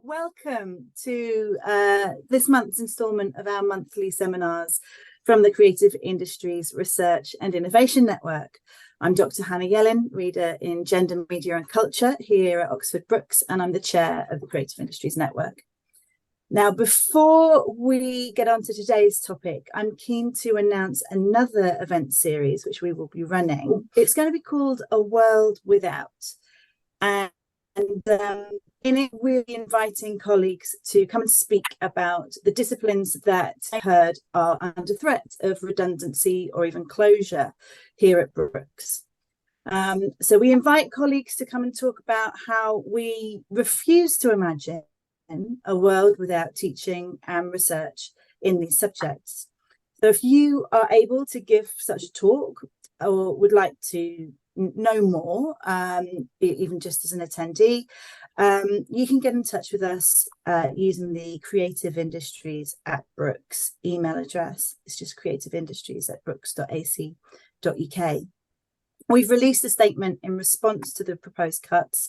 welcome to this month's instalment of our monthly seminars from the Creative Industries Research and Innovation Network. I'm Dr. Hannah Yellen, Reader in Gender, Media and Culture here at Oxford Brookes, and I'm the Chair of the Creative Industries Network. Now, before we get on to today's topic, I'm keen to announce another event series which we will be running. It's going to be called A World Without. And in it, we're inviting colleagues to come and speak about the disciplines that I heard are under threat of redundancy or even closure here at Brookes. So we invite colleagues to come and talk about how we refuse to imagine a world without teaching and research in these subjects. So if you are able to give such a talk or would like to know more, even just as an attendee, you can get in touch with us using the Creative Industries at Brookes email address. It's just creativeindustries@brookes.ac.uk. We've released a statement in response to the proposed cuts,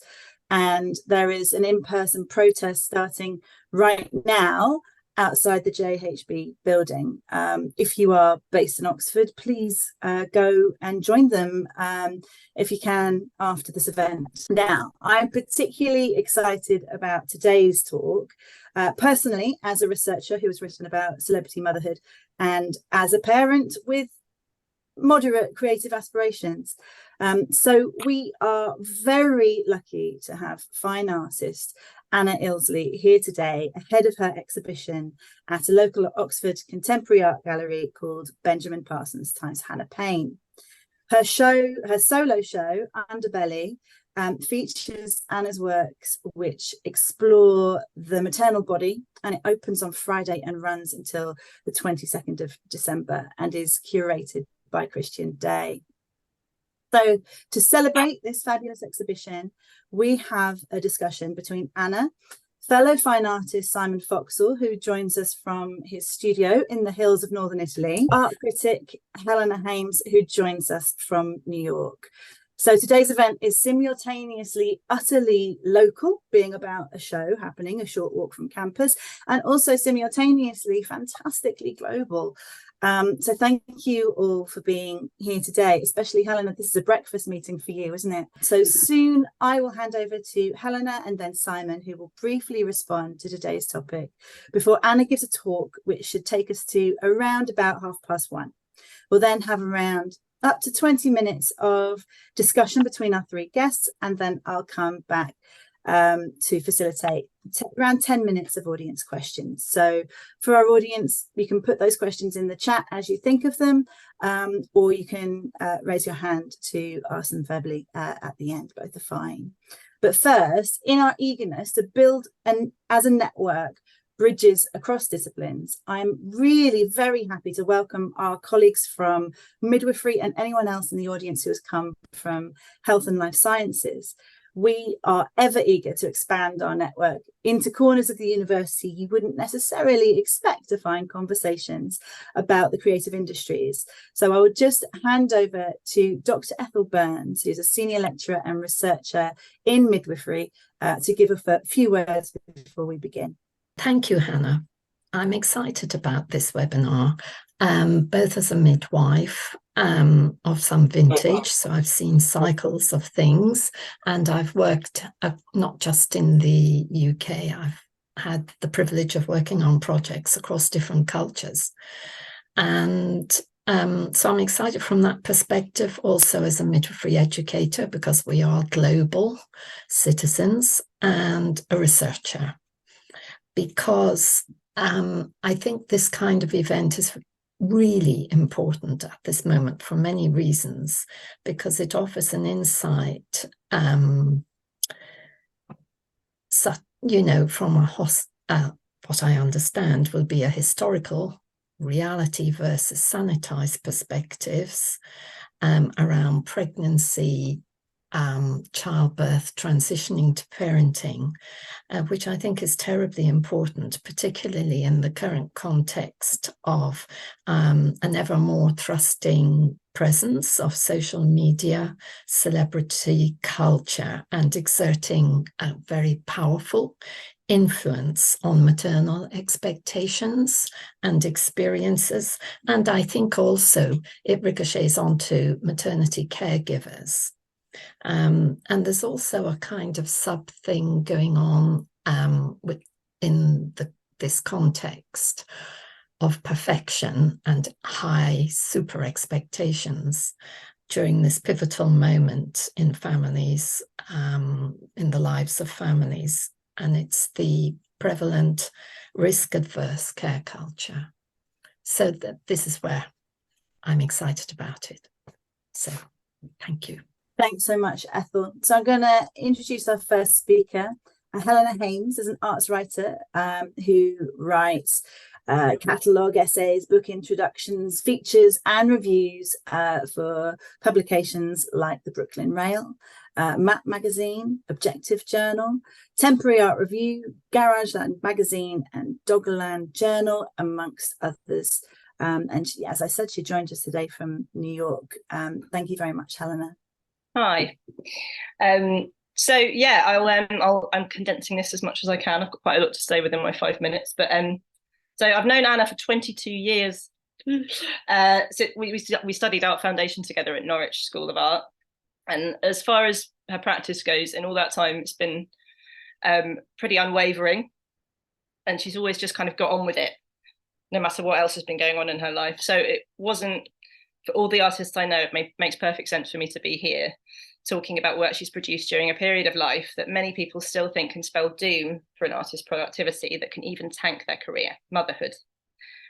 and there is an in-person protest starting right now outside the JHB building. If you are based in Oxford, please go and join them if you can after this event. Now, I'm particularly excited about today's talk, personally as a researcher who has written about celebrity motherhood and as a parent with moderate creative aspirations. So we are very lucky to have fine artist Anna Ilsley here today, ahead of her exhibition at a local Oxford contemporary art gallery called Benjamin Parsons times Hannah Payne. Her solo show, Underbelly, features Anna's works which explore the maternal body, and it opens on Friday and runs until the 22nd of December and is curated by Christian Day. So to celebrate this fabulous exhibition, we have a discussion between Anna, fellow fine artist Simon Foxall, who joins us from his studio in the hills of northern Italy, art critic Helena Haimes, who joins us from New York. So today's event is simultaneously utterly local, being about a show happening a short walk from campus, and also simultaneously fantastically global. So thank you all for being here today, especially Helena. This is a breakfast meeting for you, isn't it? So soon I will hand over to Helena and then Simon, who will briefly respond to today's topic before Anna gives a talk, which should take us to around about 1:30. We'll then have around up to 20 minutes of discussion between our three guests, and then I'll come back to facilitate around 10 minutes of audience questions. So for our audience, you can put those questions in the chat as you think of them, or you can raise your hand to ask them verbally at the end. Both are fine. But first, in our eagerness to build as a network bridges across disciplines, I'm really very happy to welcome our colleagues from Midwifery and anyone else in the audience who has come from health and life sciences. We are ever eager to expand our network into corners of the university you wouldn't necessarily expect to find conversations about the creative industries. So I would just hand over to Dr. Ethel Burns, who's a senior lecturer and researcher in midwifery, to give a few words before we begin. Thank you, Hannah. I'm excited about this webinar, both as a midwife of some vintage, so I've seen cycles of things, and I've worked not just in the UK, I've had the privilege of working on projects across different cultures. And so I'm excited from that perspective, also as a midwifery educator, because we are global citizens, and a researcher, because I think this kind of event is really important at this moment for many reasons, because it offers an insight, from what I understand will be a historical reality versus sanitized perspectives around pregnancy, childbirth, transitioning to parenting, which I think is terribly important, particularly in the current context of an ever more thrusting presence of social media, celebrity culture, and exerting a very powerful influence on maternal expectations and experiences. And I think also it ricochets onto maternity caregivers. And there's also a kind of sub thing going on within this context of perfection and high super expectations during this pivotal moment in families, in the lives of families. And it's the prevalent risk-adverse care culture. So this is where I'm excited about it. So thank you. Thanks so much, Ethel. So I'm going to introduce our first speaker. Helena Haimes is an arts writer who writes catalogue essays, book introductions, features and reviews for publications like the Brooklyn Rail, Map Magazine, Objective Journal, Temporary Art Review, Garage Land Magazine and Doggerland Journal, amongst others. And she, as I said, she joined us today from New York. Thank you very much, Helena. Hi. So yeah, I'm condensing this as much as I can. I've got quite a lot to say within my 5 minutes, but so I've known Anna for 22 years. So we studied Art Foundation together at Norwich School of Art, and as far as her practice goes, in all that time, it's been pretty unwavering, and she's always just kind of got on with it, no matter what else has been going on in her life. So it wasn't, for all the artists I know, it makes perfect sense for me to be here talking about work she's produced during a period of life that many people still think can spell doom for an artist's productivity, that can even tank their career: motherhood.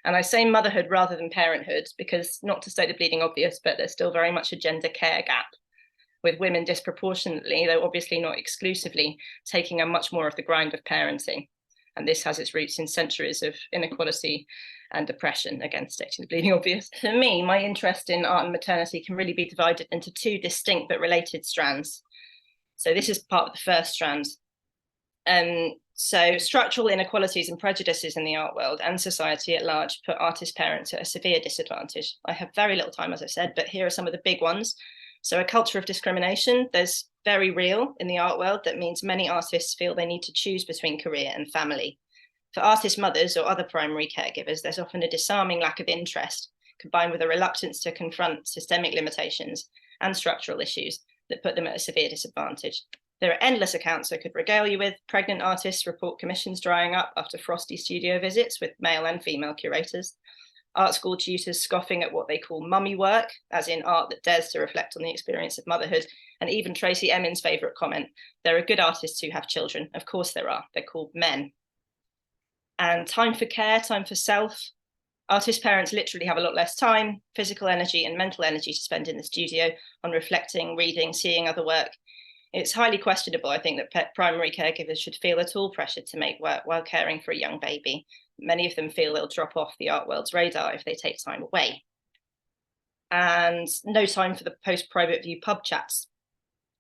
And I say motherhood rather than parenthood because, not to state the bleeding obvious, but there's still very much a gender care gap, with women disproportionately, though obviously not exclusively, taking on much more of the grind of parenting. And this has its roots in centuries of inequality and oppression, again stating the bleeding obvious. For me, my interest in art and maternity can really be divided into two distinct but related strands. So this is part of the first strand. So structural inequalities and prejudices in the art world and society at large put artist parents at a severe disadvantage. I have very little time, as I said, but here are some of the big ones. So a culture of discrimination, there's very real in the art world. That means many artists feel they need to choose between career and family. For artist mothers or other primary caregivers, there's often a disarming lack of interest, combined with a reluctance to confront systemic limitations and structural issues that put them at a severe disadvantage. There are endless accounts I could regale you with. Pregnant artists report commissions drying up after frosty studio visits with male and female curators. Art school tutors scoffing at what they call mummy work, as in art that dares to reflect on the experience of motherhood. And even Tracy Emin's favourite comment: there are good artists who have children. Of course there are. They're called men. And time for care, time for self. Artist parents literally have a lot less time, physical energy and mental energy to spend in the studio on reflecting, reading, seeing other work. It's highly questionable, I think, that primary caregivers should feel at all pressured to make work while caring for a young baby. Many of them feel they'll drop off the art world's radar if they take time away. And no time for the post-private view pub chats.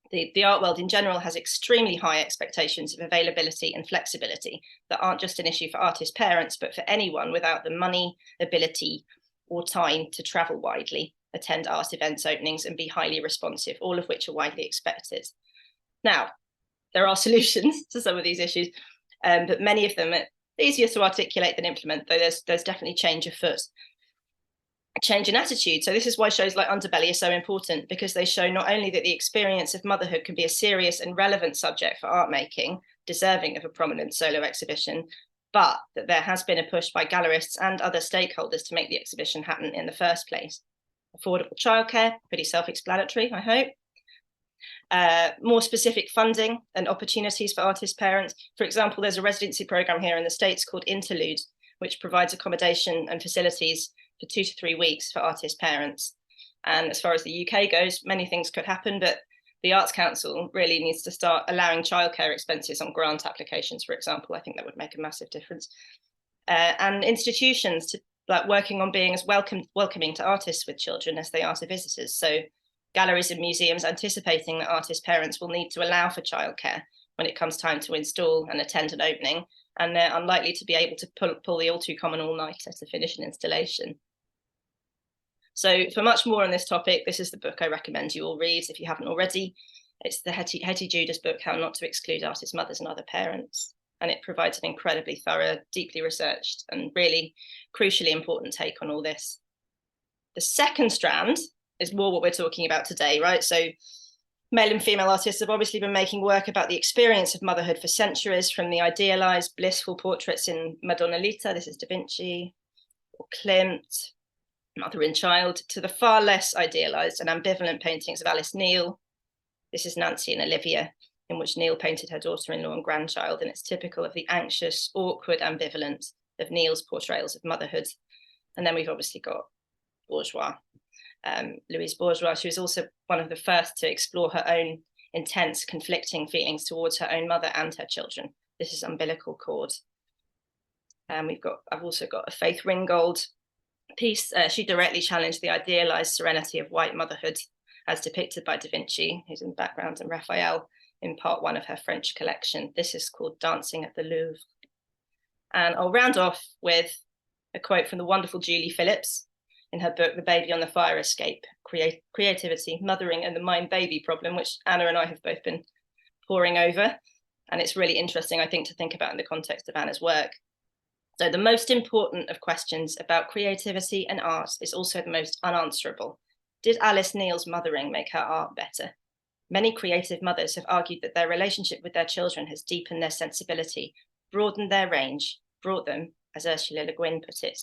The art world in general has extremely high expectations of availability and flexibility that aren't just an issue for artist parents, but for anyone without the money, ability, or time to travel widely, attend art events, openings, and be highly responsive, all of which are widely expected. Now, there are solutions to some of these issues, but many of them are easier to articulate than implement, though there's definitely change afoot. A change in attitude. So this is why shows like Underbelly are so important, because they show not only that the experience of motherhood can be a serious and relevant subject for art making, deserving of a prominent solo exhibition, but that there has been a push by gallerists and other stakeholders to make the exhibition happen in the first place. Affordable childcare, pretty self-explanatory, I hope. More specific funding and opportunities for artist parents. For example, there's a residency program here in the States called Interlude, which provides accommodation and facilities for 2 to 3 weeks for artist parents. And as far as the UK goes, many things could happen, but the Arts Council really needs to start allowing childcare expenses on grant applications, for example. I think that would make a massive difference. And institutions to like working on being as welcoming to artists with children as they are to visitors. So galleries and museums anticipating that artist parents will need to allow for childcare when it comes time to install and attend an opening, and they're unlikely to be able to pull the all too common all-nighter to finish an installation. So for much more on this topic, this is the book I recommend you all read if you haven't already. It's the Hetty Judas book, How Not to Exclude Artist Mothers and Other Parents. and it provides an incredibly thorough, deeply researched, and really crucially important take on all this. The second strand is more what we're talking about today, right? So male and female artists have obviously been making work about the experience of motherhood for centuries, from the idealized, blissful portraits in Madonna Lita, this is Da Vinci, or Klimt, Mother and Child, to the far less idealized and ambivalent paintings of Alice Neel. This is Nancy and Olivia, in which Neel painted her daughter-in-law and grandchild, and it's typical of the anxious, awkward ambivalence of Neel's portrayals of motherhood. And then we've obviously got Bourgeois, Louise Bourgeois. She was also one of the first to explore her own intense, conflicting feelings towards her own mother and her children. This is Umbilical Cord. I've also got a Faith Ringgold piece. She directly challenged the idealized serenity of white motherhood as depicted by Da Vinci, who's in the background, and Raphael in part 1 of her French collection. This is called Dancing at the Louvre. And I'll round off with a quote from the wonderful Julie Phillips in her book, The Baby on the Fire Escape, Creativity, Mothering and the Mind-Baby Problem, which Anna and I have both been poring over. And it's really interesting, I think, to think about in the context of Anna's work. So the most important of questions about creativity and art is also the most unanswerable. Did Alice Neel's mothering make her art better? Many creative mothers have argued that their relationship with their children has deepened their sensibility, broadened their range, brought them, as Ursula Le Guin put it,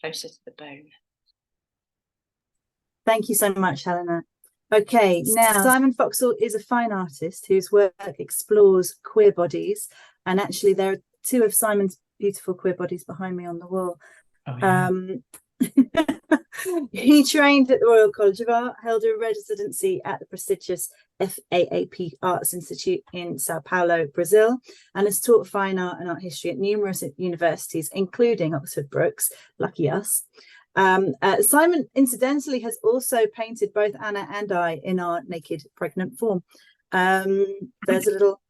closer to the bone. Thank you so much, Helena. Okay, now Simon Foxall is a fine artist whose work explores queer bodies, and actually there are 2 of Simon's beautiful queer bodies behind me on the wall. Oh, yeah. He trained at the Royal College of Art, held a residency at the prestigious FAAP Arts Institute in Sao Paulo, Brazil, and has taught fine art and art history at numerous universities, including Oxford Brookes. Lucky us. Simon, incidentally, has also painted both Anna and I in our naked pregnant form. There's a little,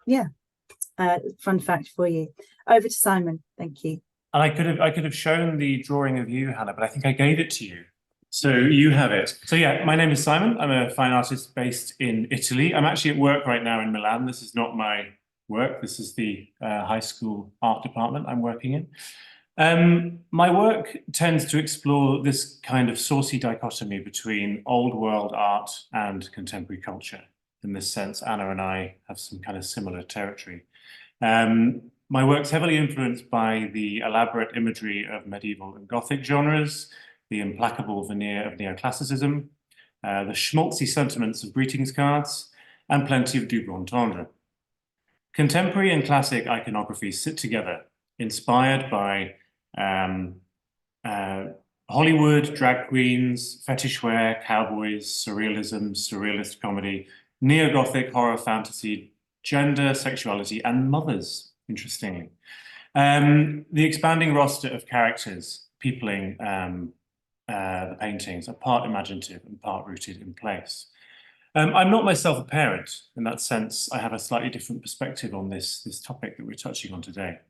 fun fact for you. Over to Simon. Thank you. And I could have shown the drawing of you, Hannah, but I think I gave it to you. So you have it. So yeah, my name is Simon. I'm a fine artist based in Italy. I'm actually at work right now in Milan. This is not my work. This is the high school art department I'm working in. My work tends to explore this kind of saucy dichotomy between old world art and contemporary culture. In this sense, Anna and I have some kind of similar territory. My work's heavily influenced by the elaborate imagery of medieval and Gothic genres, the implacable veneer of neoclassicism, the schmaltzy sentiments of greetings cards, and plenty of double entendre. Contemporary and classic iconography sit together, inspired by Hollywood, drag queens, fetish wear, cowboys, surrealism, surrealist comedy, neo-Gothic horror fantasy, gender, sexuality, and mothers, interestingly. The expanding roster of characters peopling the paintings are part imaginative and part rooted in place. I'm not myself a parent. In that sense, I have a slightly different perspective on this topic that we're touching on today.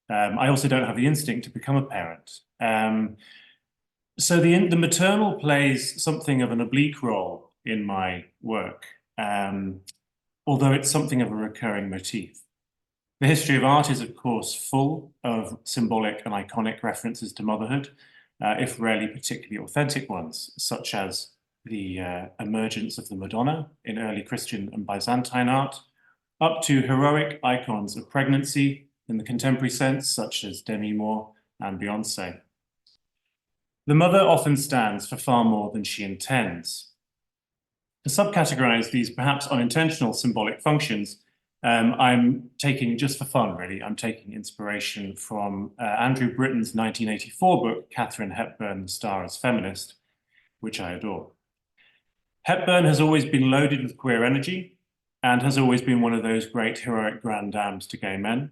I also don't have the instinct to become a parent. So the maternal plays something of an oblique role in my work, although it's something of a recurring motif. The history of art is, of course, full of symbolic and iconic references to motherhood, if rarely particularly authentic ones, such as the emergence of the Madonna in early Christian and Byzantine art, up to heroic icons of pregnancy in the contemporary sense, such as Demi Moore and Beyoncé. The mother often stands for far more than she intends. To subcategorize these perhaps unintentional symbolic functions, I'm taking, just for fun really, I'm taking inspiration from Andrew Britton's 1984 book, Katharine Hepburn, the Star as Feminist, which I adore. Hepburn has always been loaded with queer energy and has always been one of those great heroic grand dames to gay men.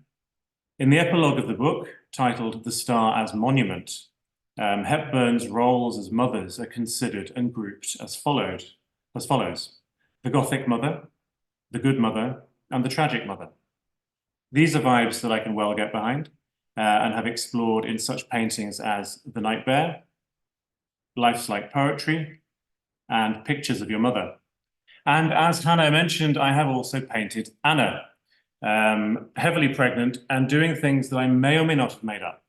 In the epilogue of the book, titled The Star as Monument, Hepburn's roles as mothers are considered and grouped as follows. The Gothic mother, the good mother, and the tragic mother. These are vibes that I can well get behind and have explored in such paintings as The Night Bear, Life's Like Poetry, and Pictures of Your Mother. And as Hannah mentioned, I have also painted Anna, heavily pregnant, and doing things that I may or may not have made up.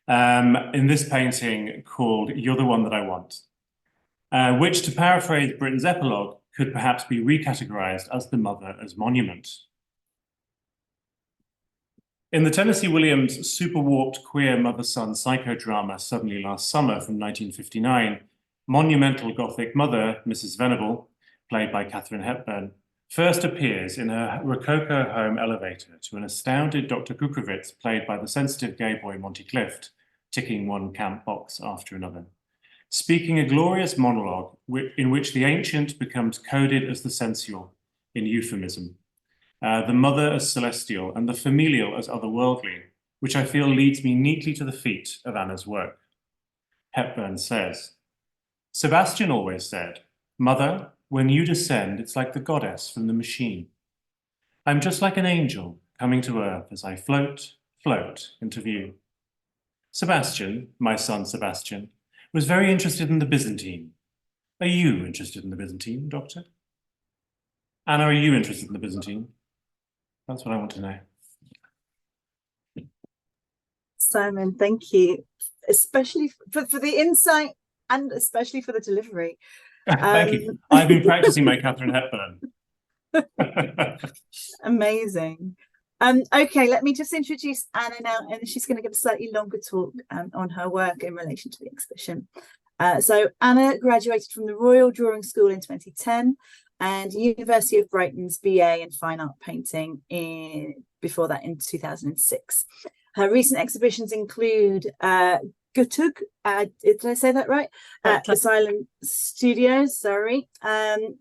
In this painting called You're the One That I Want, which, to paraphrase Britain's epilogue, could perhaps be recategorized as the mother as monument. In the Tennessee Williams super-warped queer mother-son psychodrama Suddenly Last Summer from 1959, monumental Gothic mother, Mrs. Venable, played by Katharine Hepburn, first appears in her Rococo home elevator to an astounded Dr. Kukrowitz, played by the sensitive gay boy Monty Clift, ticking one camp box after another, speaking a glorious monologue in which the ancient becomes coded as the sensual in euphemism, the mother as celestial and the familial as otherworldly, which I feel leads me neatly to the feet of Anna's work. Hepburn says, Sebastian always said, Mother, when you descend, it's like the goddess from the machine. I'm just like an angel coming to earth as I float into view. Sebastian, my son Sebastian, was very interested in the Byzantine. Are you interested in the Byzantine, Doctor? Anna, are you interested in the Byzantine? That's what I want to know. Simon, thank you, especially for the insight and especially for the delivery. Thank you. I've been practicing my Katharine Hepburn. Amazing. Okay, let me just introduce Anna now, and she's going to give a slightly longer talk on her work in relation to the exhibition. So Anna graduated from the Royal Drawing School in 2010 and University of Brighton's BA in Fine Art Painting before that in 2006. Her recent exhibitions include Gutug, did I say that right? Asylum Studios, sorry.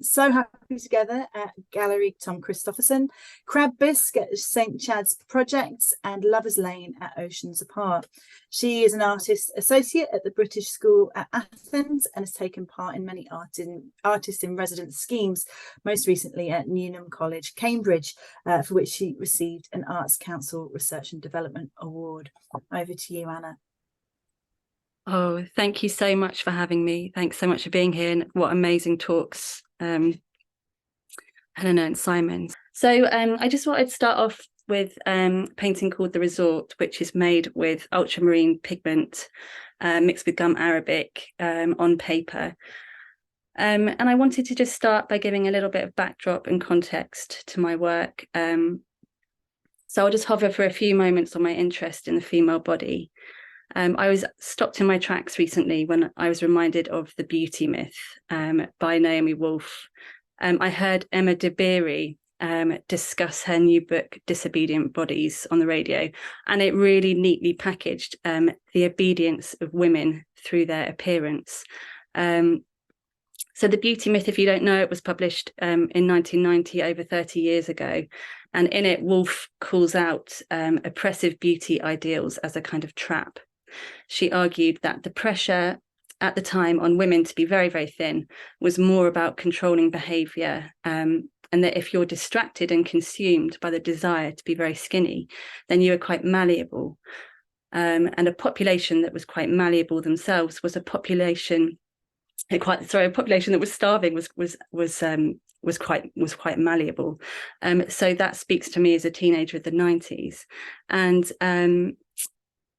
So Happy Together at Gallery Tom Christopherson, Crab Bisque at St. Chad's Projects, and Lovers Lane at Oceans Apart. She is an artist associate at the British School at Athens and has taken part in many artist in residence schemes, most recently at Newnham College, Cambridge, for which she received an Arts Council Research and Development Award. Over to you, Anna. Oh, thank you so much for having me. Thanks so much for being here, and what amazing talks, Helena and Simon. So I just wanted to start off with a painting called The Resort, which is made with ultramarine pigment mixed with gum arabic on paper. And I wanted to just start by giving a little bit of backdrop and context to my work. So I'll just hover for a few moments on my interest in the female body. I was stopped in my tracks recently when I was reminded of The Beauty Myth by Naomi Wolf. I heard Emma DeBerry discuss her new book, Disobedient Bodies, on the radio, and it really neatly packaged the obedience of women through their appearance. So The Beauty Myth, if you don't know, it was published in 1990, over 30 years ago. And in it, Wolf calls out oppressive beauty ideals as a kind of trap. She argued that the pressure at the time on women to be very, very thin was more about controlling behaviour, and that if you're distracted and consumed by the desire to be very skinny, then you are quite malleable. And a population that was quite malleable themselves was a population that was starving was quite malleable. So that speaks to me as a teenager of the 90s. And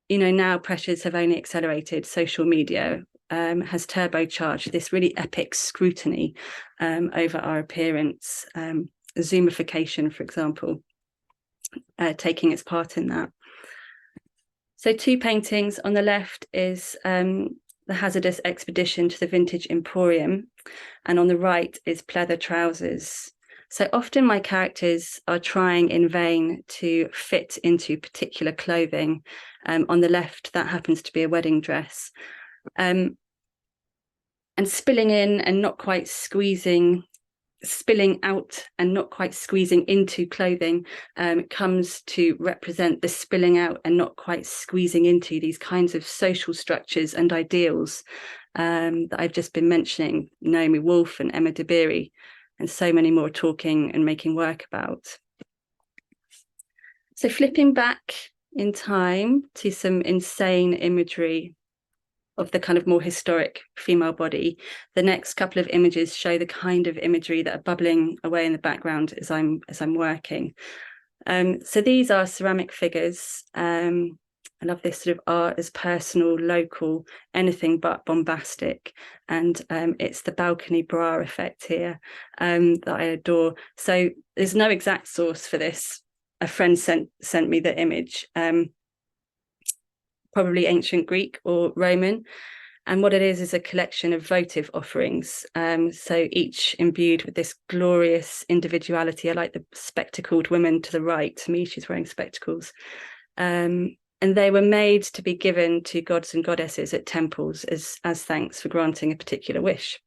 now pressures have only accelerated. Social media has turbocharged this really epic scrutiny over our appearance. Zoomification, for example, taking its part in that. So 2 paintings. On the left is The Hazardous Expedition to the Vintage Emporium, and on the right is Pleather Trousers. So often my characters are trying in vain to fit into particular clothing. On the left, that happens to be a wedding dress. And spilling in and not quite squeezing, spilling out and not quite squeezing into clothing comes to represent the spilling out and not quite squeezing into these kinds of social structures and ideals that I've just been mentioning, Naomi Wolf and Emma DeBerry, and so many more talking and making work about. So flipping back in time to some insane imagery of the kind of more historic female body, the next couple of images show the kind of imagery that are bubbling away in the background as I'm working. So these are ceramic figures. I love this sort of art as personal, local, anything but bombastic. And it's the balcony bra effect here that I adore. So there's no exact source for this. A friend sent me the image, probably ancient Greek or Roman. And what it is a collection of votive offerings. So each imbued with this glorious individuality. I like the spectacled woman to the right. To me, she's wearing spectacles. And they were made to be given to gods and goddesses at temples as thanks for granting a particular wish.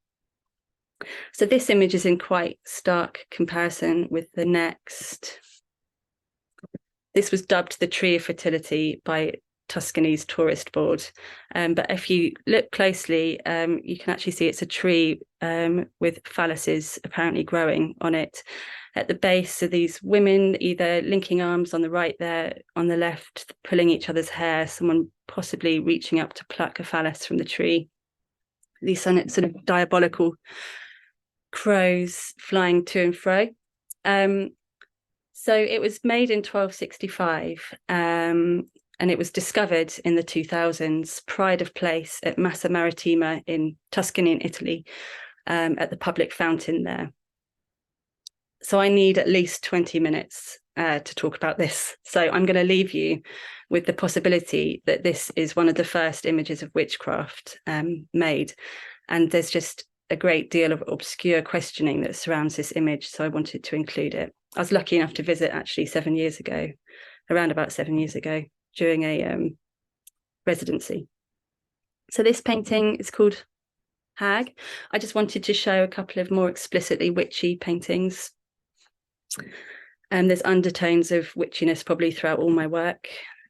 So this image is in quite stark comparison with the next. This was dubbed the Tree of Fertility by Tuscany's tourist board. But if you look closely, you can actually see it's a tree with phalluses apparently growing on it. At the base are these women either linking arms on the right there, on the left, pulling each other's hair, someone possibly reaching up to pluck a phallus from the tree. These sort of diabolical crows flying to and fro. So it was made in 1265. And it was discovered in the 2000s, pride of place at Massa Marittima in Tuscany in Italy, at the public fountain there. So I need at least 20 minutes to talk about this. So I'm going to leave you with the possibility that this is one of the first images of witchcraft made. And there's just a great deal of obscure questioning that surrounds this image. So I wanted to include it. I was lucky enough to visit actually around about 7 years ago, during a residency. So this painting is called Hag. I just wanted to show a couple of more explicitly witchy paintings. There's undertones of witchiness probably throughout all my work.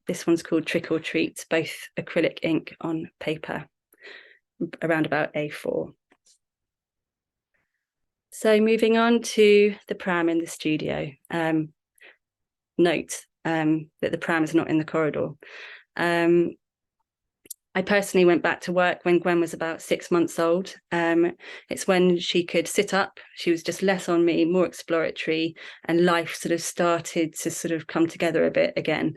This one's called Trick or Treat, both acrylic ink on paper, around about A4. So moving on to the pram in the studio. Note that the pram is not in the corridor. I personally went back to work when Gwen was about 6 months old. It's when she could sit up. She was just less on me, more exploratory, and life sort of started to sort of come together a bit again.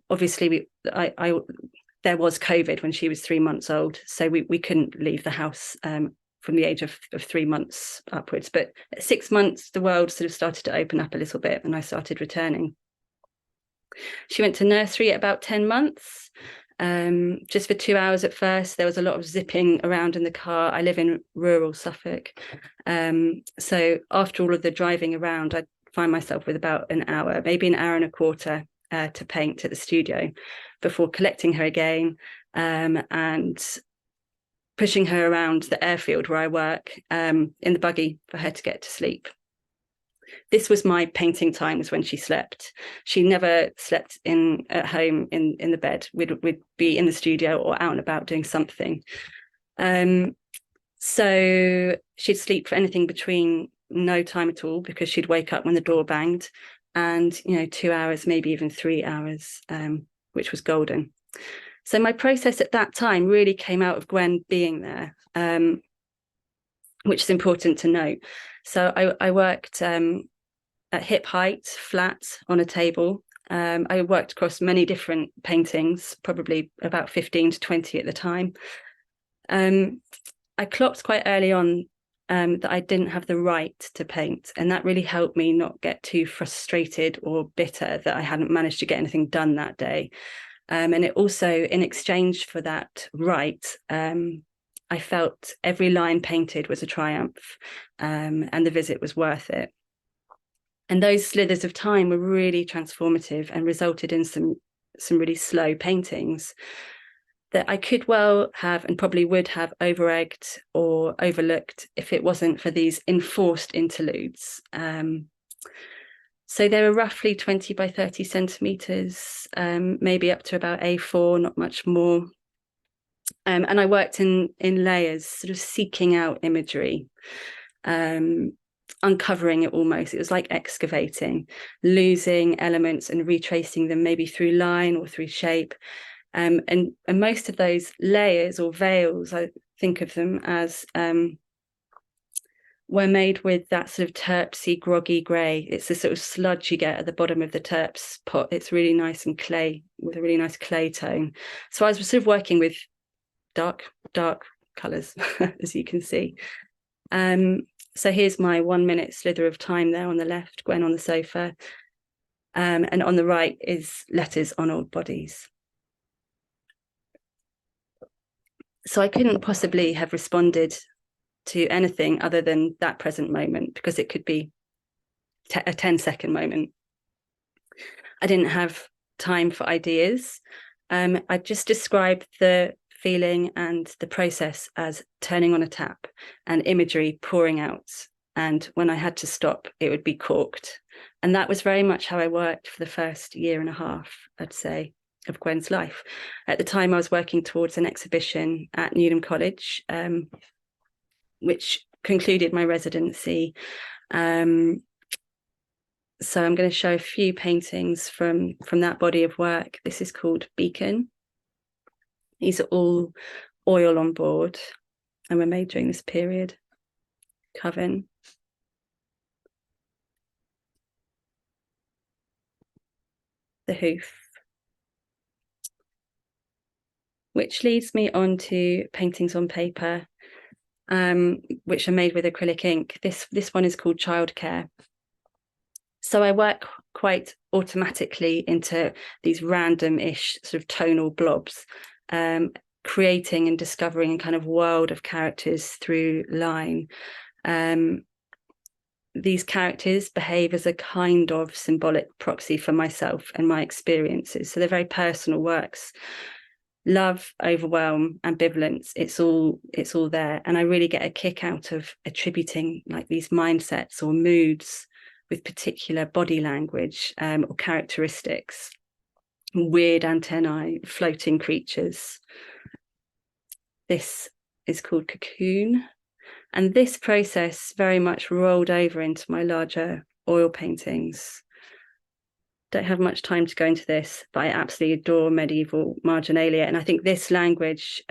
Obviously, there was COVID when she was 3 months old, so we couldn't leave the house from the age of 3 months upwards. But at 6 months, the world sort of started to open up a little bit, and I started returning. She went to nursery at about 10 months. Just for 2 hours at first. There was a lot of zipping around in the car. I live in rural Suffolk. So after all of the driving around, I'd find myself with about an hour, maybe an hour and a quarter to paint at the studio before collecting her again and pushing her around the airfield where I work in the buggy for her to get to sleep. This was my painting times when she slept. She never slept at home in the bed. We'd be in the studio or out and about doing something. So she'd sleep for anything between no time at all, because she'd wake up when the door banged, and 2 hours, maybe even 3 hours, which was golden. So my process at that time really came out of Gwen being there, which is important to note. So I worked at hip height, flat on a table. I worked across many different paintings, probably about 15 to 20 at the time. I clocked quite early on that I didn't have the right to paint, and that really helped me not get too frustrated or bitter that I hadn't managed to get anything done that day. And it also, in exchange for that right, I felt every line painted was a triumph, and the visit was worth it. And those slithers of time were really transformative and resulted in some really slow paintings that I could well have, and probably would have, over-egged or overlooked if it wasn't for these enforced interludes. So they were roughly 20 by 30 centimetres, maybe up to about A4, not much more. And I worked in layers, sort of seeking out imagery, uncovering it almost. It was like excavating, losing elements and retracing them maybe through line or through shape. And most of those layers or veils, I think of them as were made with that sort of terpsy, groggy grey. It's the sort of sludge you get at the bottom of the terps pot. It's really nice and clay, with a really nice clay tone. So I was sort of working with dark colours, as you can see. So here's my 1 minute slither of time there on the left, Gwen on the sofa. And on the right is letters on old bodies. So I couldn't possibly have responded to anything other than that present moment, because it could be a 10-second moment. I didn't have time for ideas. I just described the feeling and the process as turning on a tap and imagery pouring out. And when I had to stop, it would be corked. And that was very much how I worked for the first year and a half, I'd say, of Gwen's life. At the time, I was working towards an exhibition at Newnham College, which concluded my residency. So I'm going to show a few paintings from that body of work. This is called Beacon. These are all oil on board and were made during this period. Coven. The Hoof. Which leads me on to paintings on paper, which are made with acrylic ink. This one is called Childcare. So I work quite automatically into these random-ish sort of tonal blobs, creating and discovering a kind of world of characters through line. These characters behave as a kind of symbolic proxy for myself and my experiences. So they're very personal works. Love, overwhelm, ambivalence, it's all there. And I really get a kick out of attributing like these mindsets or moods with particular body language or characteristics. Weird antennae, floating creatures. This is called Cocoon. And this process very much rolled over into my larger oil paintings. Don't have much time to go into this, but I absolutely adore medieval marginalia. And I think this language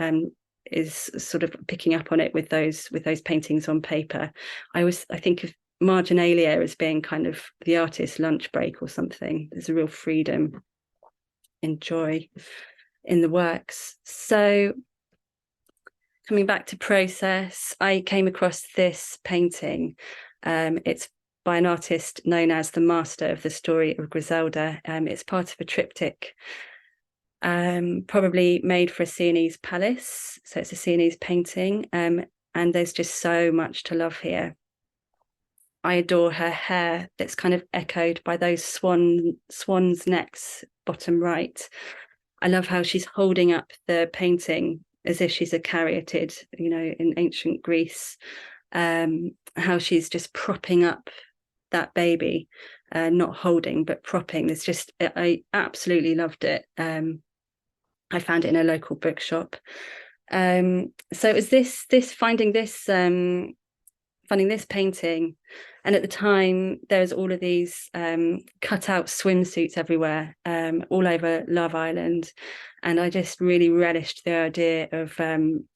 is sort of picking up on it with those paintings on paper. I think of marginalia as being kind of the artist's lunch break or something. There's a real freedom and joy in the works. So coming back to process, I came across this painting. It's by an artist known as the Master of the Story of Griselda. It's part of a triptych, probably made for a Sienese palace. So it's a Sienese painting, and there's just so much to love here. I adore her hair that's kind of echoed by those swans' necks, bottom right. I love how she's holding up the painting as if she's a caryatid, in ancient Greece. How she's just propping up that baby, not holding but propping. I absolutely loved it. I found it in a local bookshop. So it was finding this painting, and at the time there was all of these cut out swimsuits everywhere, all over Love Island, and I just really relished the idea of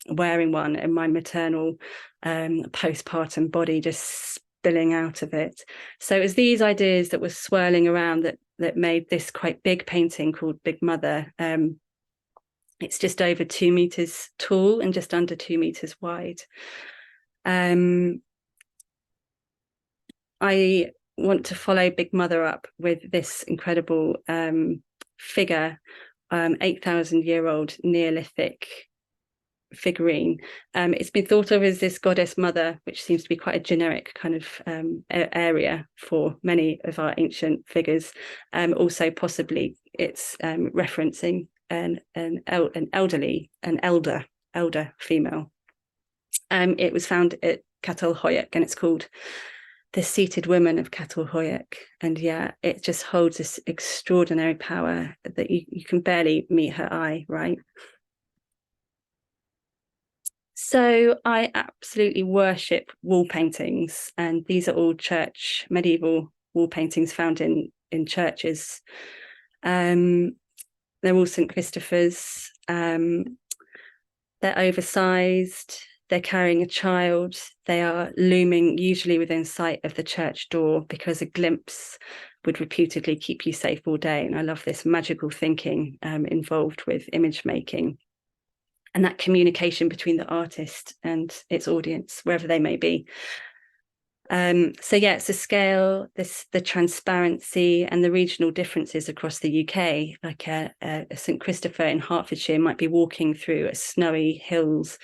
wearing one in my maternal postpartum body, just spilling out of it. So it was these ideas that were swirling around that made this quite big painting called Big Mother. It's just over 2 meters tall and just under 2 meters wide. I want to follow Big Mother up with this incredible figure, 8,000-year-old Neolithic figurine. It's been thought of as this goddess mother, which seems to be quite a generic kind of area for many of our ancient figures. Also, possibly it's referencing an elder female. It was found at Catalhoyuk, and it's called The Seated Women of Catalhoyuk. And yeah, it just holds this extraordinary power that you can barely meet her eye, right? So I absolutely worship wall paintings, and these are all medieval wall paintings found in churches. They're all St. Christopher's. They're oversized. they're carrying a child, they are looming usually within sight of the church door, because a glimpse would reputedly keep you safe all day. And I love this magical thinking involved with image making, and that communication between the artist and its audience, wherever they may be. So yeah, it's the scale, the transparency, and the regional differences across the UK. Like a St Christopher in Hertfordshire might be walking through a snowy hills,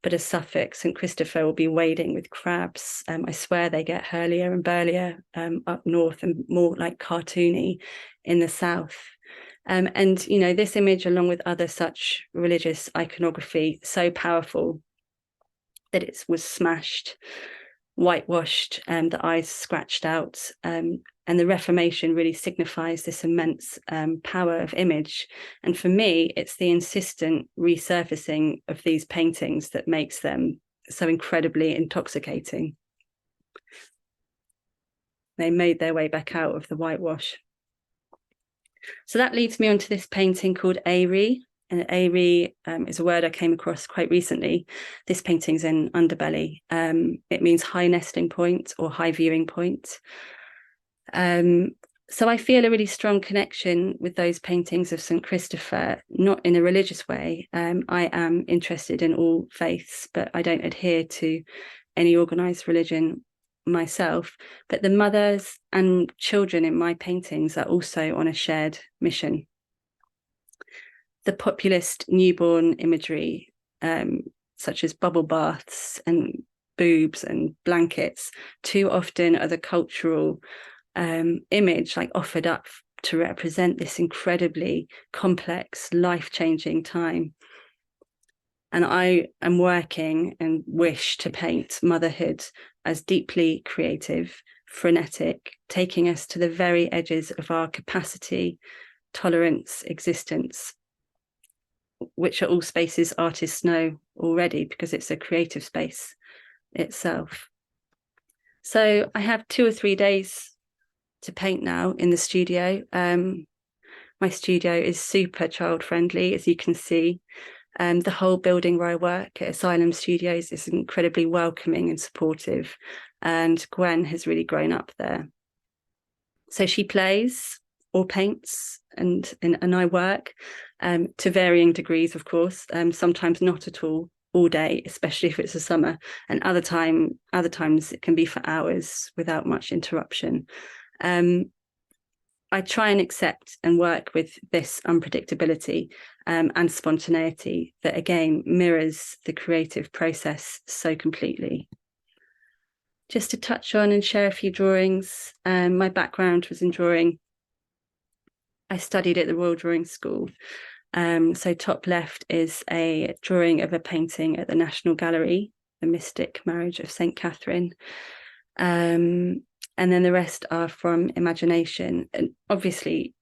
but a Suffolk St Christopher will be wading with crabs. I swear they get hurlier and burlier up north, and more like cartoony in the south. And you know, this image, along with other such religious iconography, so powerful that it was smashed, whitewashed, and the eyes scratched out. And the Reformation really signifies this immense power of image. And for me, it's the insistent resurfacing of these paintings that makes them so incredibly intoxicating. They made their way back out of the whitewash. So that leads me on to this painting called Eyrie. And Eyrie is a word I came across quite recently. This painting's in Underbelly. It means high nesting point or high viewing point. So I feel a really strong connection with those paintings of St Christopher, not in a religious way. I am interested in all faiths, but I don't adhere to any organised religion myself. But the mothers and children in my paintings are also on a shared mission. The populist newborn imagery, such as bubble baths and boobs and blankets, too often are the cultural image like offered up to represent this incredibly complex, life-changing time. And I am working and wish to paint motherhood as deeply creative, frenetic, taking us to the very edges of our capacity, tolerance, existence, which are all spaces artists know already because it's a creative space itself. So I have 2 or 3 days to paint now in the studio. My studio is super child friendly, as you can see. The whole building where I work at Asylum Studios is incredibly welcoming and supportive, and Gwen has really grown up there. So she plays or paints, and I work to varying degrees, of course. Sometimes not at all day, especially if it's a summer, and other times it can be for hours without much interruption. I try and accept and work with this unpredictability and spontaneity that again mirrors the creative process so completely. Just to touch on and share a few drawings. My background was in drawing. I studied at the Royal Drawing School. So top left is a drawing of a painting at the National Gallery, The Mystic Marriage of St. Catherine. And then the rest are from imagination. And obviously,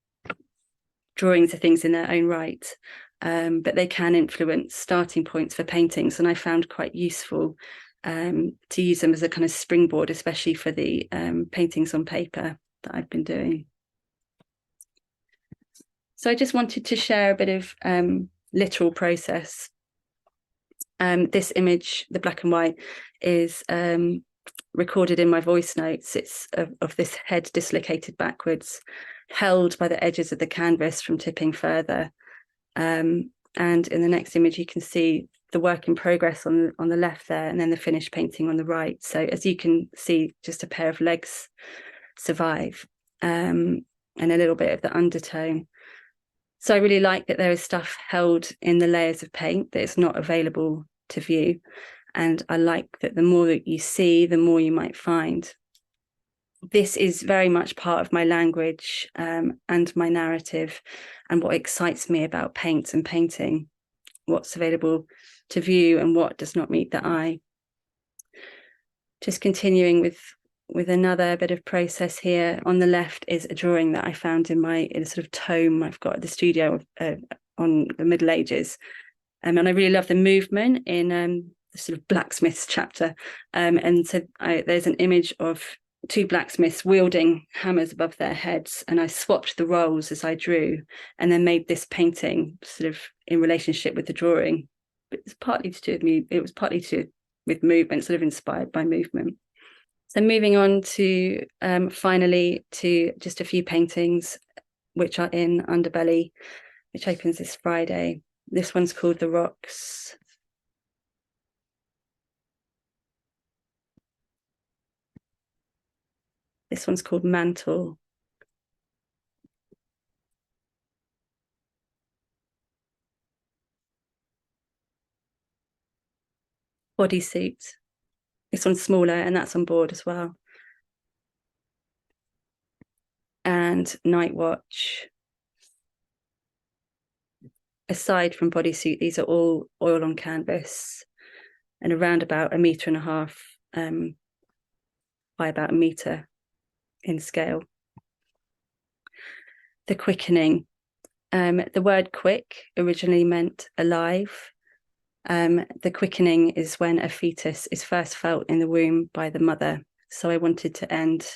drawings are things in their own right, but they can influence starting points for paintings. And I found quite useful to use them as a kind of springboard, especially for the paintings on paper that I've been doing. So I just wanted to share a bit of literal process. This image, the black and white, is recorded in my voice notes. It's of this head dislocated backwards, held by the edges of the canvas from tipping further. And in the next image, you can see the work in progress on the left there, and then the finished painting on the right. So as you can see, just a pair of legs survive, and a little bit of the undertone. So I really like that there is stuff held in the layers of paint that is not available to view. And I like that the more that you see, the more you might find. This is very much part of my language and my narrative, and what excites me about paint and painting, what's available to view and what does not meet the eye. Just continuing with another bit of process here. On the left is a drawing that I found in a sort of tome I've got at the studio on the Middle Ages. And I really love the movement in the sort of blacksmiths chapter. And so there's an image of 2 blacksmiths wielding hammers above their heads, and I swapped the roles as I drew, and then made this painting sort of in relationship with the drawing. But it's partly to do with me. It was partly to with movement, sort of inspired by movement. So moving on to finally to just a few paintings which are in Underbelly, which opens this Friday. This one's called The Rocks. This one's called Mantle. Bodysuit. This one's smaller and that's on board as well. And Night Watch. Aside from bodysuit, these are all oil on canvas and around about 1.5 meters by about 1 meter in scale. The Quickening. The word quick originally meant alive. The quickening is when a fetus is first felt in the womb by the mother. So I wanted to end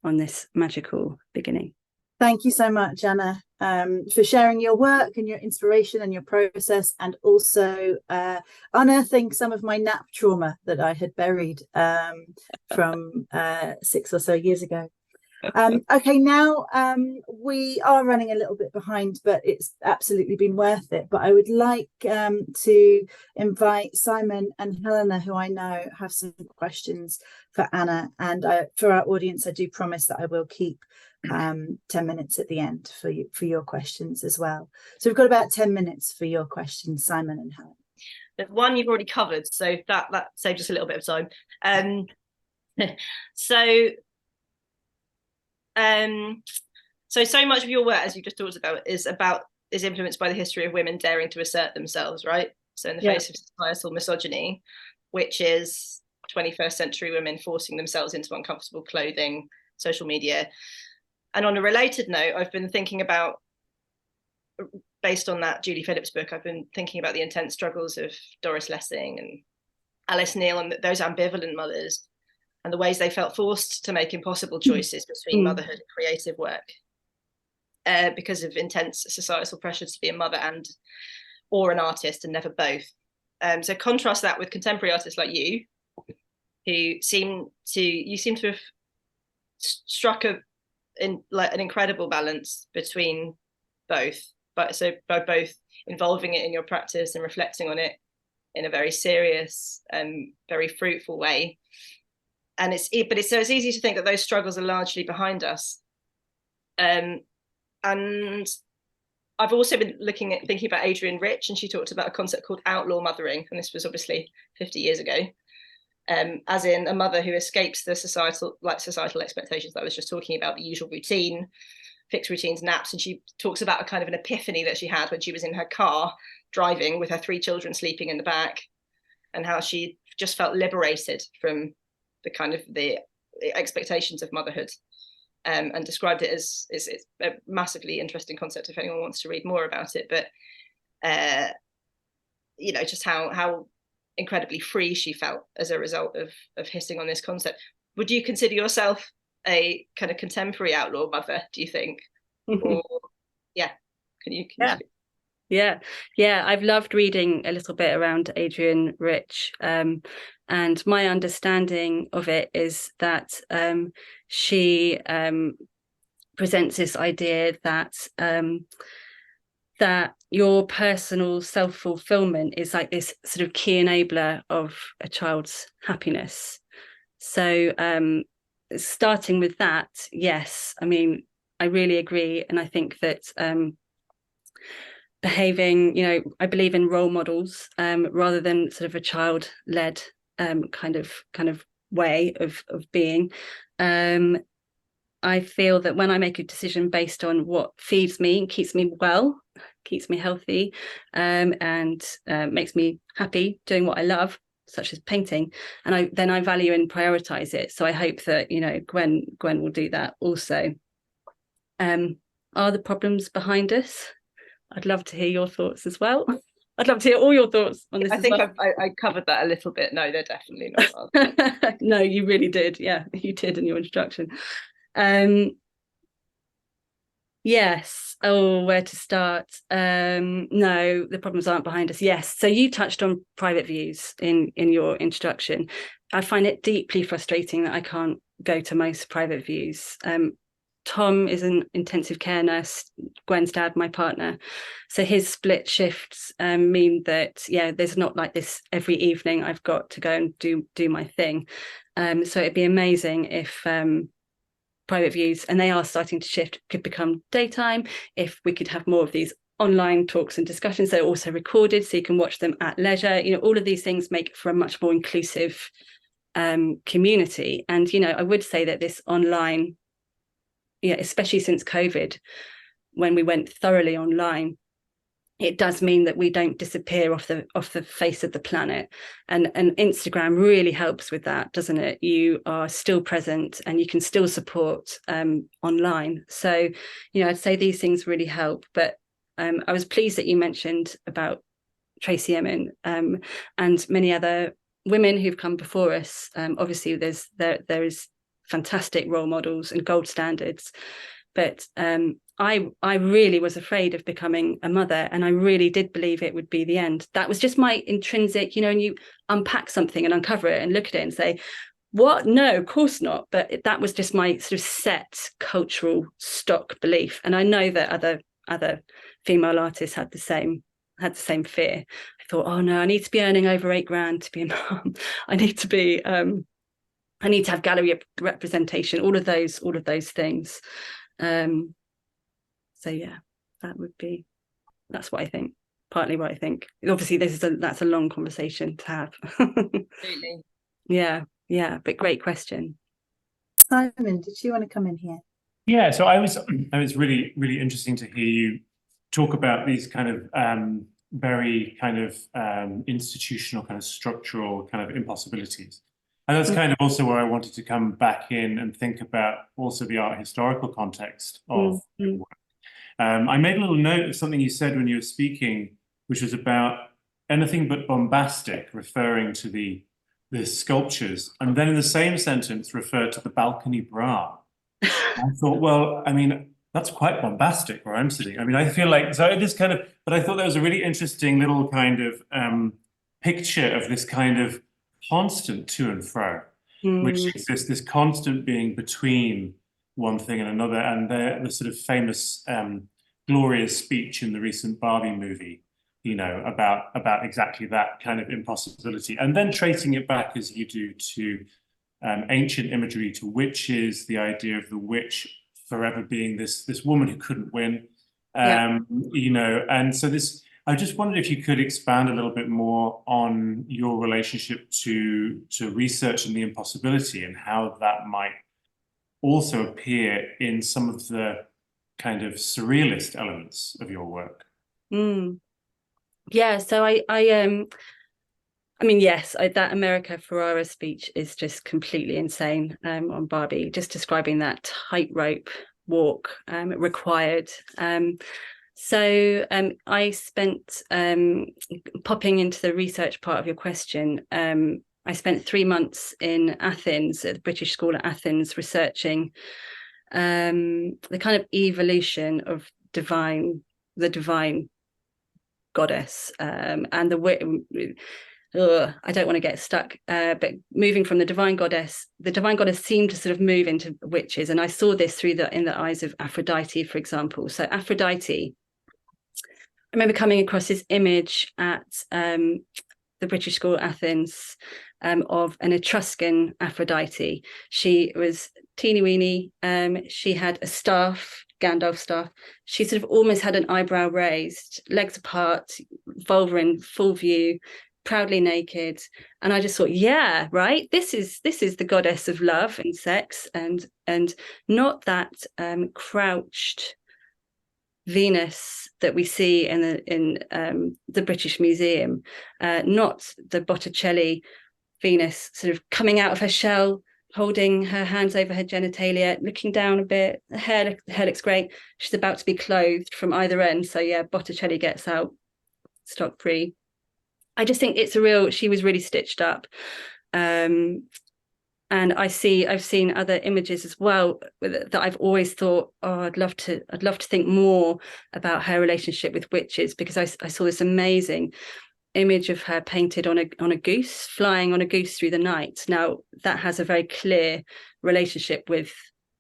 on this magical beginning. Thank you so much, Anna, for sharing your work and your inspiration and your process, and also unearthing some of my nap trauma that I had buried from 6 or so years ago. Okay, now we are running a little bit behind, but it's absolutely been worth it. But I would like to invite Simon and Helena, who I know have some questions for Anna, and for our audience, I do promise that I will keep 10 minutes at the end for your questions as well. So we've got about 10 minutes for your questions, Simon and Helena. There's one you've already covered, so that saves us a little bit of time. So much of your work, as you just talked about, is influenced by the history of women daring to assert themselves, right? So in the face of societal misogyny, which is 21st century women forcing themselves into uncomfortable clothing, social media. And on a related note, I've been thinking about, based on that Julie Phillips book, I've been thinking about the intense struggles of Doris Lessing and Alice Neel and those ambivalent mothers, and the ways they felt forced to make impossible choices between motherhood and creative work because of intense societal pressure to be a mother or an artist, and never both. So contrast that with contemporary artists like you, who seem to have struck an incredible balance between both, but so by both involving it in your practice and reflecting on it in a very serious and very fruitful way. And it's easy to think that those struggles are largely behind us. And I've also been thinking about Adrienne Rich, and she talked about a concept called outlaw mothering, and this was obviously 50 years ago, as in a mother who escapes the societal expectations that I was just talking about, the usual routine, fixed routines, naps. And she talks about a kind of an epiphany that she had when she was in her car driving with her 3 children sleeping in the back, and how she just felt liberated from the kind of the expectations of motherhood, and described it as it's a massively interesting concept if anyone wants to read more about it. But just how incredibly free she felt as a result of hitting on this concept. Would you consider yourself a kind of contemporary outlaw mother, do you think? Or can you Yeah, I've loved reading a little bit around Adrienne Rich, and my understanding of it is that she presents this idea that that your personal self-fulfillment is like this sort of key enabler of a child's happiness. So starting with that, yes, I mean, I really agree, and I think that behaving, I believe in role models rather than sort of a child-led kind of way of being. I feel that when I make a decision based on what feeds me, keeps me well, keeps me healthy, and makes me happy doing what I love, such as painting, and I value and prioritize it. So I hope that Gwen will do that also. Are the problems behind us? I'd love to hear your thoughts as well. I'd love to hear all your thoughts on this. I think I covered that a little bit. No, they're definitely not. No, you really did. Yeah, you did in your introduction. Yes. Oh, where to start? No, the problems aren't behind us. Yes. So you touched on private views in your introduction. I find it deeply frustrating that I can't go to most private views. Tom is an intensive care nurse, Gwen's dad, my partner. So his split shifts mean that, there's not like this every evening I've got to go and do my thing. So it'd be amazing if private views, and they are starting to shift, could become daytime, if we could have more of these online talks and discussions. They're also recorded, so you can watch them at leisure. All of these things make for a much more inclusive community. And, I would say that this online, especially since COVID, when we went thoroughly online, it does mean that we don't disappear off the face of the planet. And Instagram really helps with that, doesn't it? You are still present and you can still support online. So, I'd say these things really help. But I was pleased that you mentioned about Tracy Emin and many other women who've come before us. Obviously, there is fantastic role models and gold standards. But I really was afraid of becoming a mother, and I really did believe it would be the end. That was just my intrinsic, and you unpack something and uncover it and look at it and say, what? No, of course not. But that was just my sort of set cultural stock belief. And I know that other female artists had the same fear. I thought, oh no, I need to be earning over £8,000 to be a mum. I need to have gallery representation, all of those things. So yeah, that's what I think, partly what I think. Obviously that's a long conversation to have. Absolutely. Yeah, but great question. Simon, did you want to come in here? Yeah, so I was really, really interesting to hear you talk about these kind of very kind of institutional, kind of structural kind of impossibilities. And that's kind of also where I wanted to come back in and think about also the art historical context of your work. I made a little note of something you said when you were speaking, which was about anything but bombastic, referring to the sculptures, and then in the same sentence referred to the balcony bra. I thought, well, I mean, that's quite bombastic where I'm sitting. I mean, I feel like, so this kind of, but I thought that was a really interesting little kind of picture of this kind of constant to and fro, which exists, this constant being between one thing and another. And the sort of famous glorious speech in the recent Barbie movie, about exactly that kind of impossibility. And then tracing it back, as you do, to ancient imagery, to witches, the idea of the witch forever being this woman who couldn't win, and so this, I just wondered if you could expand a little bit more on your relationship to research and the impossibility, and how that might also appear in some of the kind of surrealist elements of your work. Yeah, so I mean, yes, that America Ferrara speech is just completely insane on Barbie, just describing that tightrope walk required. So I spent, popping into the research part of your question, I spent 3 months in Athens, at the British School at Athens, researching the kind of evolution of the divine goddess, and I don't want to get stuck, but moving from the divine goddess seemed to sort of move into witches. And I saw this in the eyes of Aphrodite, for example. So Aphrodite, I remember coming across this image at the British School Athens of an Etruscan Aphrodite. She was teeny weeny. She had a staff, Gandalf staff. She sort of almost had an eyebrow raised, legs apart, vulva in full view, proudly naked. And I just thought, yeah, right, this is the goddess of love and sex, and not that crouched Venus that we see in the British Museum, not the Botticelli Venus sort of coming out of her shell, holding her hands over her genitalia, looking down a bit. Her hair looks great. She's about to be clothed from either end. So yeah, Botticelli gets out stock free. I just think she was really stitched up. And I've seen other images as well that I've always thought, oh, I'd love to think more about her relationship with witches, because I saw this amazing image of her painted on a goose, flying on a goose through the night. Now that has a very clear relationship with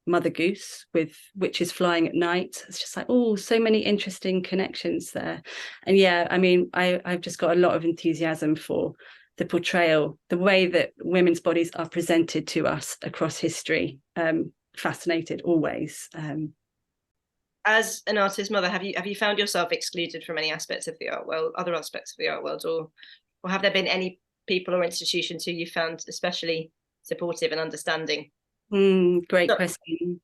Mother Goose, with witches flying at night. It's just like, oh, so many interesting connections there. And yeah, I mean, I've just got a lot of enthusiasm for the portrayal, the way that women's bodies are presented to us across history. Fascinated always. As an artist mother, have you found yourself excluded from any aspects of the art world, other aspects of the art world, or have there been any people or institutions who you found especially supportive and understanding? Great question.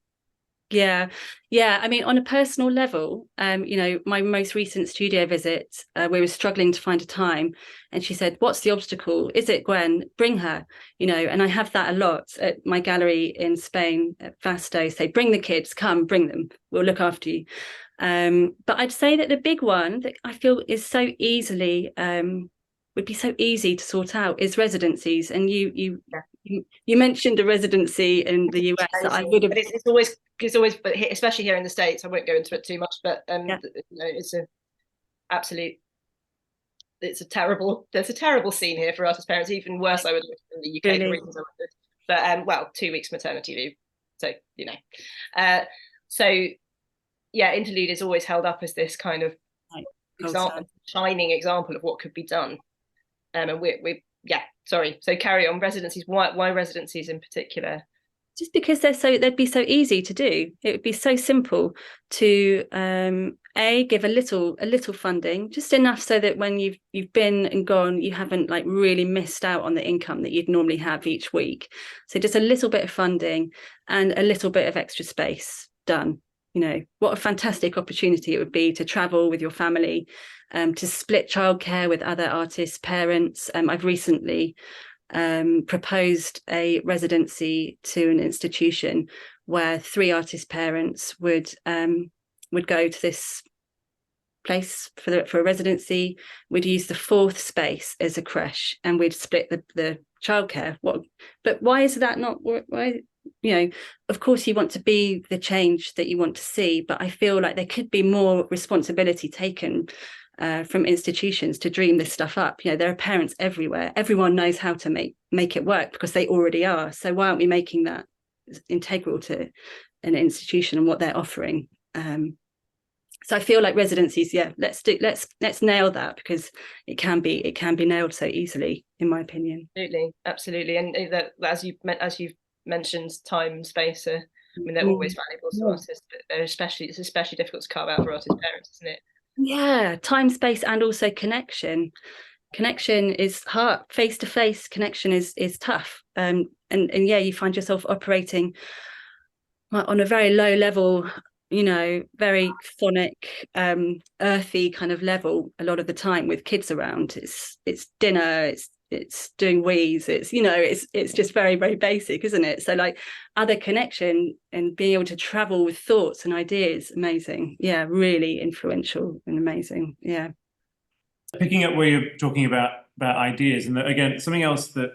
Yeah. I mean, on a personal level, my most recent studio visit, we were struggling to find a time, and she said, "What's the obstacle? Is it Gwen? Bring her." And I have that a lot at my gallery in Spain at Vasto. Say, bring the kids, come, bring them. We'll look after you. But I'd say that the big one that I feel is so easily would be so easy to sort out is residencies. And you mentioned a residency in the US that I would have. But it's always, but especially here in the States, I won't go into it too much, but it's there's a terrible scene here for artist parents, even worse, I would look in the UK, really? For reasons I would. But 2 weeks maternity leave, so Interlude is always held up as this kind of shining example of what could be done, and so carry on. Residencies, why residencies in particular? Just because they'd be so easy to do. It would be so simple to give a little funding, just enough so that when you've been and gone, you haven't like really missed out on the income that you'd normally have each week. So just a little bit of funding and a little bit of extra space. Done. What a fantastic opportunity it would be to travel with your family, to split childcare with other artists' parents. I've recently proposed a residency to an institution where 3 artist parents would go to this place for a residency. We'd use the 4th space as a creche, and we'd split the childcare. But why is that not? Why? Of course you want to be the change that you want to see, but I feel like there could be more responsibility taken from institutions to dream this stuff up. There are parents everywhere. Everyone knows how to make it work because they already are. So why aren't we making that integral to an institution and what they're offering? So I feel like residencies, let's nail that, because it can be nailed so easily, in my opinion. Absolutely. And that, as you've mentioned, time, space, they're always valuable to artists, but it's especially difficult to carve out for artist parents, isn't it? Yeah, time, space, and also connection. Connection is hard. Face-to-face connection is tough. And you find yourself operating on a very low level, very phonic, earthy kind of level a lot of the time with kids around. It's dinner, it's doing wheeze, it's just very, very basic, isn't it? So like other connection and being able to travel with thoughts and ideas, amazing. Yeah, really influential and amazing. Yeah. Picking up where you're talking about ideas, and again, something else that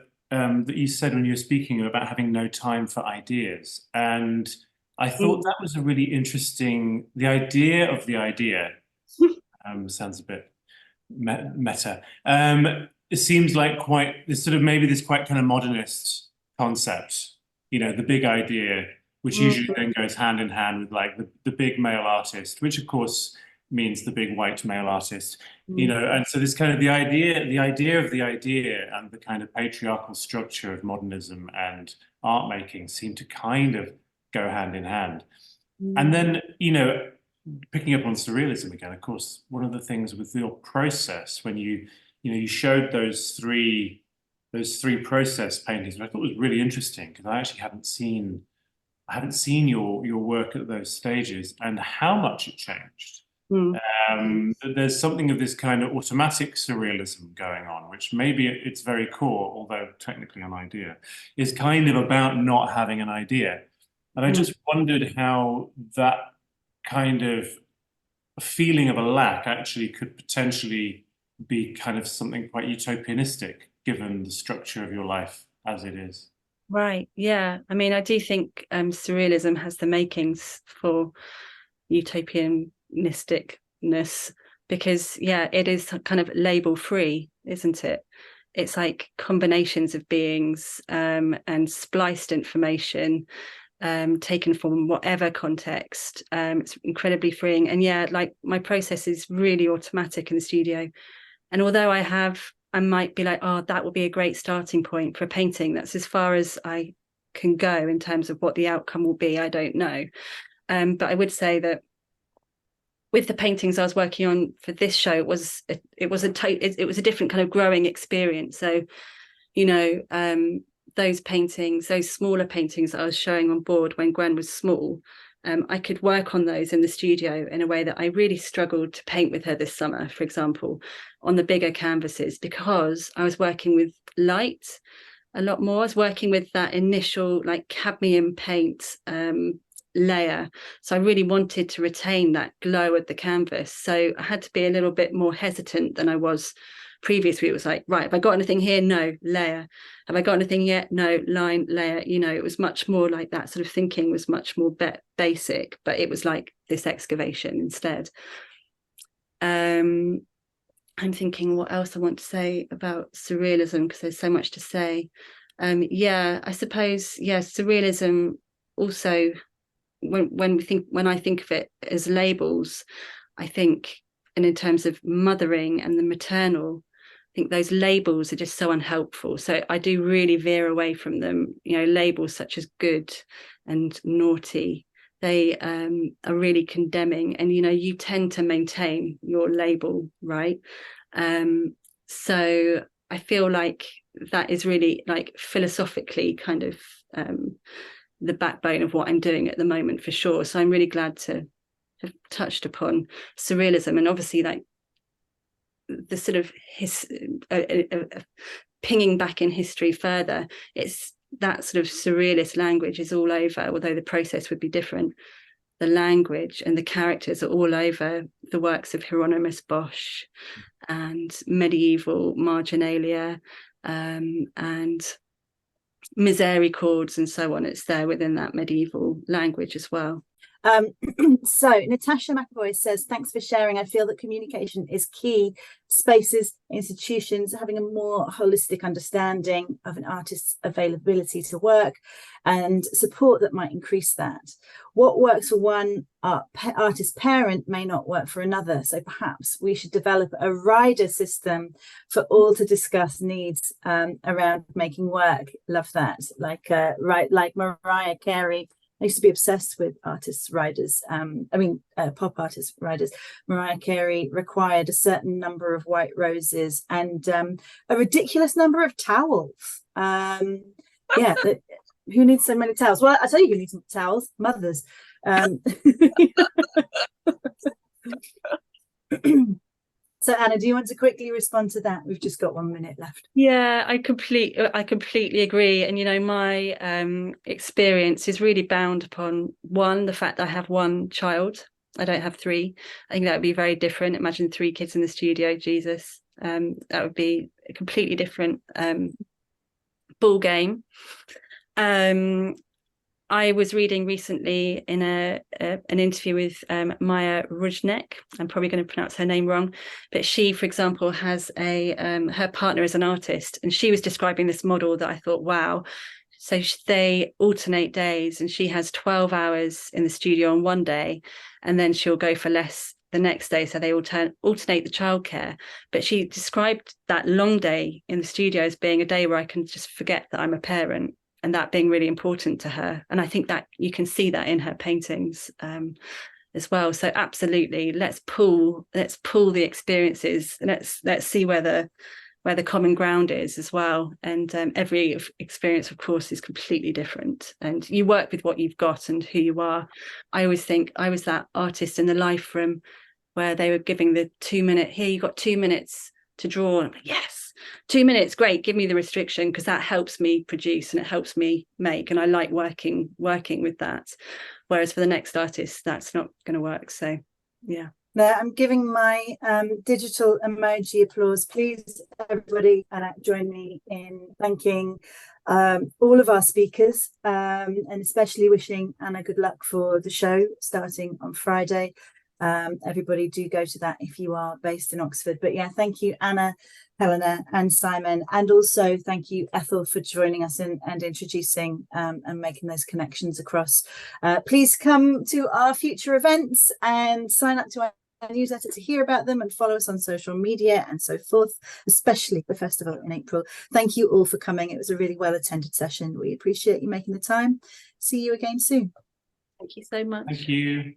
you said when you were speaking about having no time for ideas, and I thought that was a really interesting. The idea of the idea sounds a bit meta. It seems like this quite kind of modernist concept, the big idea, which usually then goes hand in hand with like the big male artist, which of course means the big white male artist, and so this kind of the idea of the idea and the kind of patriarchal structure of modernism and art making seem to kind of go hand in hand. And then, picking up on surrealism again, of course, one of the things with your process, when you showed those three process paintings, which I thought was really interesting, because I actually hadn't seen your work at those stages and how much it changed. There's something of this kind of automatic surrealism going on, which maybe its very core, although technically an idea, is kind of about not having an idea. And I just wondered how that kind of feeling of a lack actually could potentially be kind of something quite utopianistic, given the structure of your life as it is. Right. Yeah. I mean, I do think surrealism has the makings for utopianisticness, because it is kind of label free, isn't it? It's like combinations of beings and spliced information taken from whatever context. It's incredibly freeing. And like my process is really automatic in the studio. And although I might be like, oh, that would be a great starting point for a painting. That's as far as I can go in terms of what the outcome will be. I don't know. But I would say that with the paintings I was working on for this show, it was a different kind of growing experience. So, those paintings, those smaller paintings that I was showing on board when Gwen was small, I could work on those in the studio in a way that I really struggled to paint with her this summer, for example, on the bigger canvases, because I was working with light a lot more. I was working with that initial like cadmium paint layer. So I really wanted to retain that glow of the canvas. So I had to be a little bit more hesitant than I was previously. It was like, right, have I got anything here? No, layer. Have I got anything yet? No, line, layer. It was much more like that sort of thinking was much more basic, but it was like this excavation instead. I'm thinking what else I want to say about surrealism, because there's so much to say. I suppose, surrealism also, when I think of it as labels, I think, and in terms of mothering and the maternal, I think those labels are just so unhelpful. So I do really veer away from them. Labels such as good and naughty, they are really condemning, and you tend to maintain your label, right? So I feel like that is really like philosophically kind of the backbone of what I'm doing at the moment, for sure. So I'm really glad to have touched upon surrealism, and obviously like the sort of pinging back in history further. It's that sort of surrealist language is all over, although the process would be different. The language and the characters are all over the works of Hieronymus Bosch and medieval marginalia and misericords and so on. It's there within that medieval language as well. So Natasha McAvoy says, thanks for sharing. I feel that communication is key. Spaces, institutions having a more holistic understanding of an artist's availability to work and support that might increase that. What works for one artist parent may not work for another. So perhaps we should develop a rider system for all to discuss needs around making work. Love that. Like Mariah Carey. I used to be obsessed with artists' riders. Pop artist riders. Mariah Carey required a certain number of white roses and a ridiculous number of towels. Who needs so many towels? Well, I tell you who needs towels: mothers. So Anna, do you want to quickly respond to that? We've just got 1 minute left. Yeah, I completely agree. And my experience is really bound upon the fact that I have one child. I don't have three. I think that would be very different. Imagine 3 kids in the studio. Jesus, that would be a completely different ball game. I was reading recently in an interview with Maya Ruznek. I'm probably going to pronounce her name wrong, but she, for example, has her partner is an artist, and she was describing this model that I thought, wow. So they alternate days, and she has 12 hours in the studio on one day, and then she'll go for less the next day. So they alternate the childcare. But she described that long day in the studio as being a day where I can just forget that I'm a parent, and that being really important to her. And I think that you can see that in her paintings as well. So absolutely, let's pull the experiences, and let's see where the common ground is as well. And every experience, of course, is completely different. And you work with what you've got and who you are. I always think I was that artist in the Life Room where they were giving the 2 minute, here, you got 2 minutes to draw. And I'm like, yes. 2 minutes, great, give me the restriction, because that helps me produce and it helps me make, and I like working with that. Whereas for the next artist, that's not going to work. So yeah, There, I'm giving my digital emoji applause. Please, everybody, join me in thanking all of our speakers, and especially wishing Anna good luck for the show starting on Friday. Everybody do go to that if you are based in Oxford. But yeah, thank you, Anna, Helena and Simon, and also thank you, Ethel, for joining us and introducing and making those connections across. Please come to our future events and sign up to our newsletter to hear about them, and follow us on social media and so forth, especially the festival in April. Thank you all for coming. It was a really well attended session. We appreciate you making the time. See you again soon. Thank you so much. Thank you.